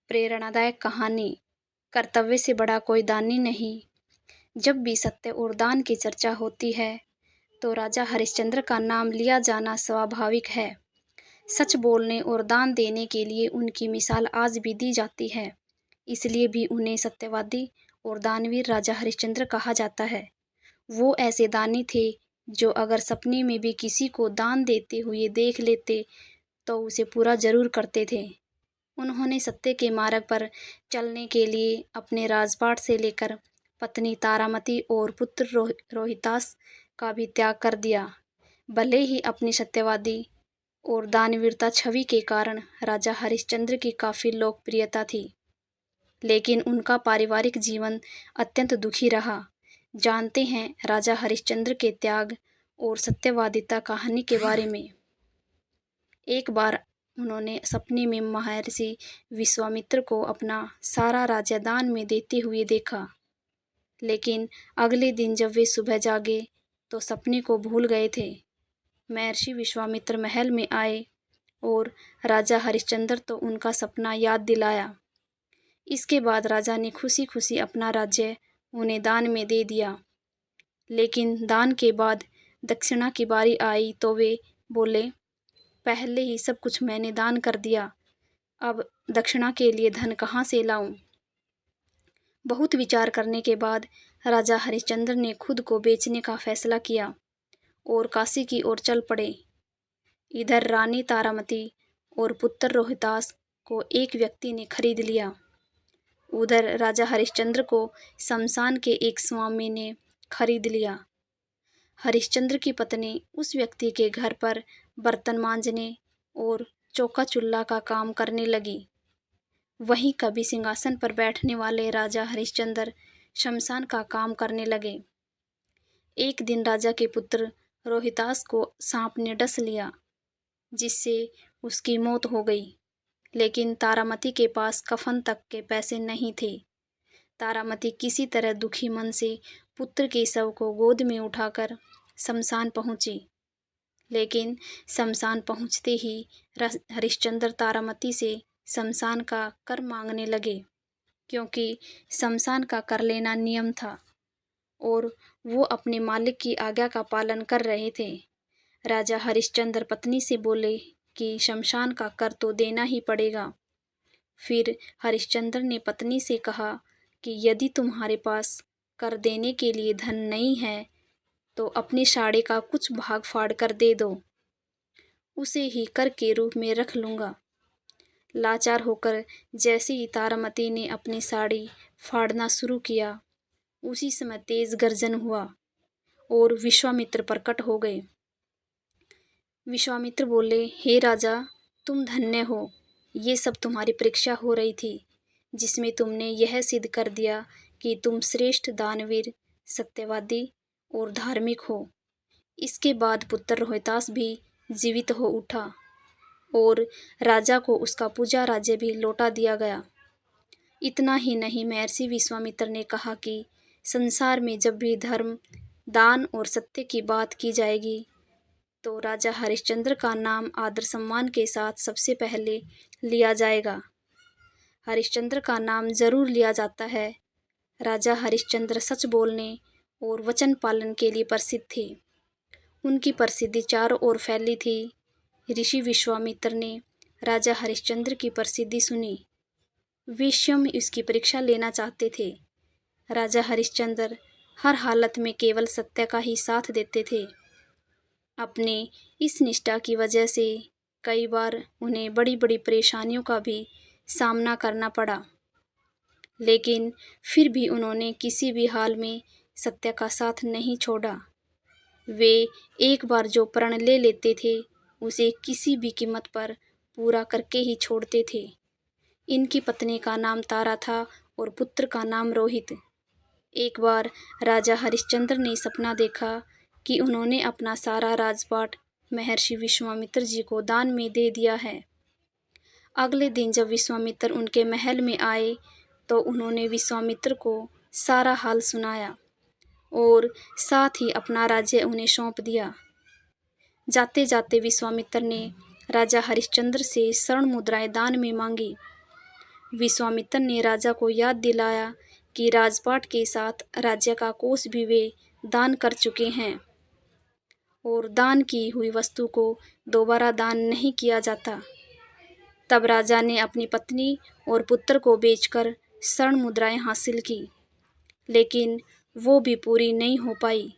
प्रेरणादायक कहानी। कर्तव्य से बड़ा कोई दानी नहीं। जब भी सत्य और दान की चर्चा होती है तो राजा हरिश्चंद्र का नाम लिया जाना स्वाभाविक है। सच बोलने और दान देने के लिए उनकी मिसाल आज भी दी जाती है। इसलिए भी उन्हें सत्यवादी और दानवीर राजा हरिश्चंद्र कहा जाता है। वो ऐसे दानी थे जो अगर सपने में भी किसी को दान देते हुए देख लेते तो उसे पूरा जरूर करते थे। उन्होंने सत्य के मार्ग पर चलने के लिए अपने राजपाट से लेकर पत्नी तारामती और पुत्र रोहितास का भी त्याग कर दिया। भले ही अपनी सत्यवादी और दानवीरता छवि के कारण राजा हरिश्चंद्र की काफी लोकप्रियता थी, लेकिन उनका पारिवारिक जीवन अत्यंत दुखी रहा। जानते हैं राजा हरिश्चंद्र के त्याग और सत्यवादिता कहानी के बारे में। एक बार उन्होंने सपने में महर्षि विश्वामित्र को अपना सारा राज्य दान में देते हुए देखा, लेकिन अगले दिन जब वे सुबह जागे तो सपने को भूल गए थे। महर्षि विश्वामित्र महल में आए और राजा हरिश्चंद्र तो उनका सपना याद दिलाया। इसके बाद राजा ने खुशी खुशी अपना राज्य उन्हें दान में दे दिया, लेकिन दान के बाद दक्षिणा की बारी आई तो वे बोले, पहले ही सब कुछ मैंने दान कर दिया, अब दक्षिणा के लिए धन कहाँ से लाऊं। बहुत विचार करने के बाद राजा हरिश्चंद्र ने खुद को बेचने का फैसला किया और काशी की ओर चल पड़े। इधर रानी तारामती और पुत्र रोहितास को एक व्यक्ति ने खरीद लिया। उधर राजा हरिश्चंद्र को शमशान के एक स्वामी ने खरीद लिया। हरिश्चंद्र की पत्नी उस व्यक्ति के घर पर बर्तन मांजने और चौका चूल्हा का काम करने लगी। वहीं कभी सिंहासन पर बैठने वाले राजा हरिश्चंद्र शमशान का काम करने लगे। एक दिन राजा के पुत्र रोहितास को सांप ने डस लिया, जिससे उसकी मौत हो गई। लेकिन तारामती के पास कफन तक के पैसे नहीं थे। तारामती किसी तरह दुखी मन से पुत्र के शव को गोद में उठाकर शमशान पहुंची, लेकिन शमशान पहुंचते ही हरिश्चंद्र तारामती से शमशान का कर मांगने लगे, क्योंकि शमशान का कर लेना नियम था और वो अपने मालिक की आज्ञा का पालन कर रहे थे। राजा हरिश्चंद्र पत्नी से बोले कि शमशान का कर तो देना ही पड़ेगा। फिर हरिश्चंद्र ने पत्नी से कहा कि यदि तुम्हारे पास कर देने के लिए धन नहीं है तो अपने साड़े का कुछ भाग फाड़ कर दे दो, उसे ही कर के रूप में रख लूँगा। लाचार होकर जैसे ही तारामती ने अपनी साड़ी फाड़ना शुरू किया, उसी समय तेज गर्जन हुआ और विश्वामित्र प्रकट हो गए। विश्वामित्र बोले, हे राजा, तुम धन्य हो। ये सब तुम्हारी परीक्षा हो रही थी, जिसमें तुमने यह सिद्ध कर दिया कि तुम श्रेष्ठ दानवीर, सत्यवादी और धार्मिक हो। इसके बाद पुत्र रोहितास भी जीवित हो उठा और राजा को उसका पूजा राज्य भी लौटा दिया गया। इतना ही नहीं, महर्षि विश्वामित्र ने कहा कि संसार में जब भी धर्म, दान और सत्य की बात की जाएगी तो राजा हरिश्चंद्र का नाम आदर सम्मान के साथ सबसे पहले लिया जाएगा। हरिश्चंद्र का नाम जरूर लिया जाता है। राजा हरिश्चंद्र सच बोलने और वचन पालन के लिए प्रसिद्ध थे। उनकी प्रसिद्धि चारों ओर फैली थी। ऋषि विश्वामित्र ने राजा हरिश्चंद्र की प्रसिद्धि सुनी। वे स्वयं इसकी परीक्षा लेना चाहते थे। राजा हरिश्चंद्र हर हालत में केवल सत्य का ही साथ देते थे। अपने इस निष्ठा की वजह से कई बार उन्हें बड़ी बड़ी परेशानियों का भी सामना करना पड़ा, लेकिन फिर भी उन्होंने किसी भी हाल में सत्य का साथ नहीं छोड़ा। वे एक बार जो प्रण ले लेते थे उसे किसी भी कीमत पर पूरा करके ही छोड़ते थे। इनकी पत्नी का नाम तारा था और पुत्र का नाम रोहित। एक बार राजा हरिश्चंद्र ने सपना देखा कि उन्होंने अपना सारा राजपाट महर्षि विश्वामित्र जी को दान में दे दिया है। अगले दिन जब विश्वामित्र उनके महल में आए तो उन्होंने विश्वामित्र को सारा हाल सुनाया और साथ ही अपना राज्य उन्हें सौंप दिया। जाते जाते विश्वामित्र ने राजा हरिश्चंद्र से स्वर्ण मुद्राएं दान में मांगी। विश्वामित्र ने राजा को याद दिलाया कि राजपाट के साथ राज्य का कोष भी वे दान कर चुके हैं और दान की हुई वस्तु को दोबारा दान नहीं किया जाता। तब राजा ने अपनी पत्नी और पुत्र को बेचकर स्वर्ण मुद्राएं हासिल की, लेकिन वो भी पूरी नहीं हो पाई।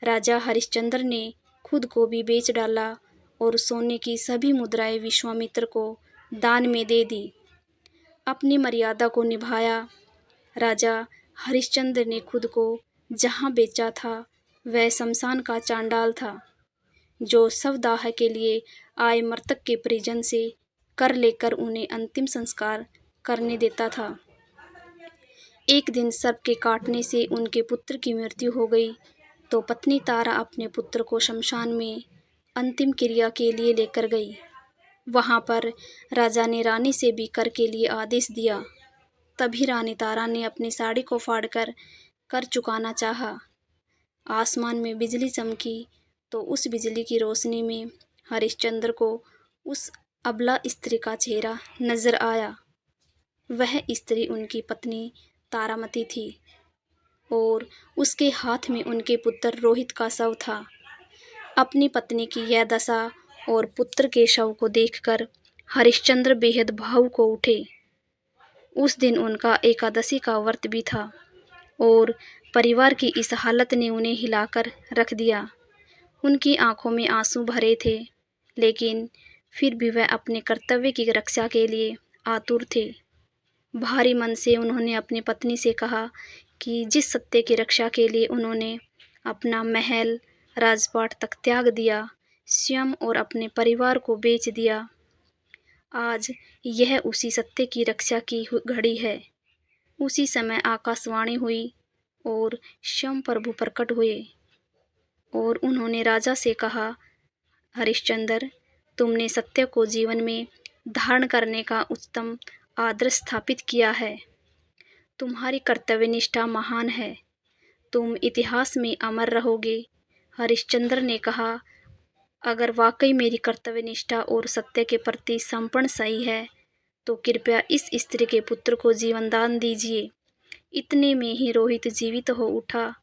राजा हरिश्चंद्र ने खुद को भी बेच डाला और सोने की सभी मुद्राएं विश्वामित्र को दान में दे दी। अपनी मर्यादा को निभाया। राजा हरिश्चंद्र ने खुद को जहाँ बेचा था वह शमशान का चांडाल था, जो शवदाह के लिए आए मृतक के परिजन से कर लेकर उन्हें अंतिम संस्कार करने देता था। एक दिन सर्प के काटने से उनके पुत्र की मृत्यु हो गई, तो पत्नी तारा अपने पुत्र को शमशान में अंतिम क्रिया के लिए लेकर गई। वहां पर राजा ने रानी से भी कर के लिए आदेश दिया। तभी रानी तारा ने अपनी साड़ी को फाड़कर कर चुकाना चाहा। आसमान में बिजली चमकी, तो उस बिजली की रोशनी में हरिश्चंद्र को उस अबला स्त्री का चेहरा नजर आया। वह स्त्री उनकी पत्नी तारामती थी और उसके हाथ में उनके पुत्र रोहित का शव था। अपनी पत्नी की यह दशा और पुत्र के शव को देखकर हरिश्चंद्र बेहद भावुक हो उठे। उस दिन उनका एकादशी का व्रत भी था और परिवार की इस हालत ने उन्हें हिलाकर रख दिया। उनकी आंखों में आंसू भरे थे, लेकिन फिर भी वह अपने कर्तव्य की रक्षा के लिए आतुर थे। भारी मन से उन्होंने अपनी पत्नी से कहा कि जिस सत्य की रक्षा के लिए उन्होंने अपना महल, राजपाट तक त्याग दिया, स्वयं और अपने परिवार को बेच दिया, आज यह उसी सत्य की रक्षा की घड़ी है। उसी समय आकाशवाणी हुई और स्वयं प्रभु प्रकट हुए और उन्होंने राजा से कहा, हरिश्चंद्र, तुमने सत्य को जीवन में धारण करने का उत्तम आदर्श स्थापित किया है। तुम्हारी कर्तव्यनिष्ठा महान है। तुम इतिहास में अमर रहोगे। हरिश्चंद्र ने कहा, अगर वाकई मेरी कर्तव्यनिष्ठा और सत्य के प्रति समर्पण सही है, तो कृपया इस स्त्री के पुत्र को जीवन दान दीजिए। इतने में ही रोहित जीवित हो उठा।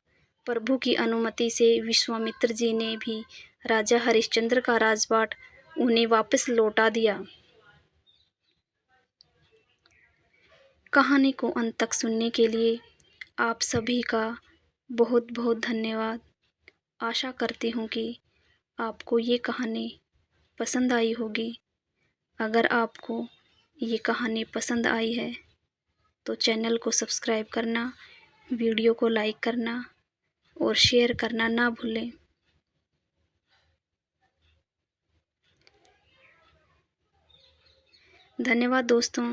प्रभु की अनुमति से विश्वामित्र जी ने भी राजा हरिश्चंद्र का राजपाट उन्हें वापस लौटा दिया। कहानी को अंत तक सुनने के लिए आप सभी का बहुत बहुत धन्यवाद। आशा करती हूँ कि आपको ये कहानी पसंद आई होगी। अगर आपको ये कहानी पसंद आई है तो चैनल को सब्सक्राइब करना, वीडियो को लाइक करना और शेयर करना ना भूलें। धन्यवाद दोस्तों।